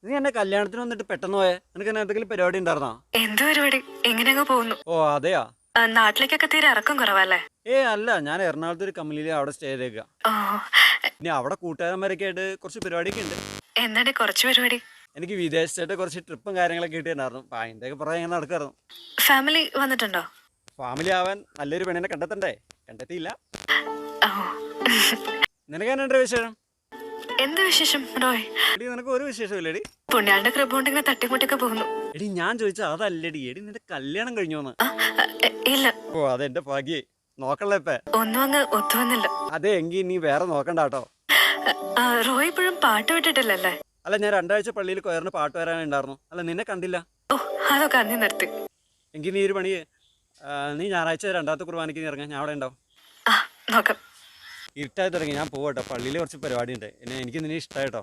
നീ എന്നെ കല്യാണത്തിന് വന്നിട്ട് പെട്ടെന്ന് പോയേ? നിനക്ക് എന്നെ എന്തെങ്കിലും പരിപാടി ഉണ്ടായിരുന്നോ? എന്ത് പരിപാടി? എങ്ങനെയൊക്കെ പോകുന്നു? ഓ അതെയാ. നാട്ടിലേക്കൊക്കെ തീരെ ഇറക്കം കുറവല്ലേ? അല്ല, ഞാൻ എറണാകുളത്ത് ഒരു കമ്പനിയിൽ അവിടെ സ്റ്റേ ചെയ്തേക്കുക. ഓ, ഇനി അവിടെ കൂട്ടുകാരന്മാരൊക്കെ ആയിട്ട് കുറച്ച് പരിപാടിയൊക്കെ ഉണ്ട്. എന്താടി കുറച്ച് പരിപാടി? എനിക്ക് വിദേശത്തായിട്ട് കുറച്ച് ട്രിപ്പും കാര്യങ്ങളൊക്കെ കിട്ടിയിട്ടുണ്ടായിരുന്നു. അപ്പം അതിൻ്റെയൊക്കെ പുറകെ ഇങ്ങനെ നടക്കായിരുന്നു. ഫാമിലി വന്നിട്ടുണ്ടോ? ഫാമിലി ആവാൻ നല്ലൊരു പെണ്ണിനെ കണ്ടെത്തണ്ടേ? കണ്ടെത്തിയില്ല. ഓ, നിനക്ക് എന്നാ വിശേഷം? എന്ത് വിശേഷം റോയ്? എടി, നിനക്ക് ഒരു വിശേഷമില്ലടി. പുണ്യാളുടെ കൃപ കൊണ്ട് ഇങ്ങനെ തട്ടിമുട്ടിയൊക്കെ പോകുന്നു. എടി, ഞാൻ ചോദിച്ചാൽ അതല്ലടി. എടി, നിന്റെ കല്യാണം കഴിഞ്ഞോന്ന്? ഇല്ല. ഓ, അതെന്റെ ഭാഗ്യേ. നോക്കല്ലേ ഇപ്പ? ഒന്നും അങ്ങ് ഒത്തു വന്നില്ല. അതെ, എങ്കിൽ നീ വേറെ നോക്കണ്ട കേട്ടോ. റോയ് ഇപ്പോഴും പാട്ട് വിട്ടിട്ടില്ലല്ലേ? അല്ല, ഞാൻ 2 ആഴ്ച പള്ളിയിൽ കൊയറിന് പാട്ട് വരാനുണ്ടായിരുന്നു. അല്ല, നിന്നെ കണ്ടില്ല. ഓ, അതൊക്കെ അന്നി നിർത്തി. എങ്കിൽ നീ ഒരു പണിയേ, നീ ഞായറാഴ്ച 2ാമത്തെ കുർബാനയ്ക്ക് നീ ഇറങ്ങാൻ, ഞാൻ അവിടെ ഉണ്ടാവും. നോക്കാം. ഇരുട്ടായി തുടങ്ങി, ഞാൻ പോകട്ടോ. പള്ളിയിൽ കുറച്ച് പരിപാടി ഉണ്ട്. എനിക്ക് നിന്നെ ഇഷ്ടമായിട്ടോ.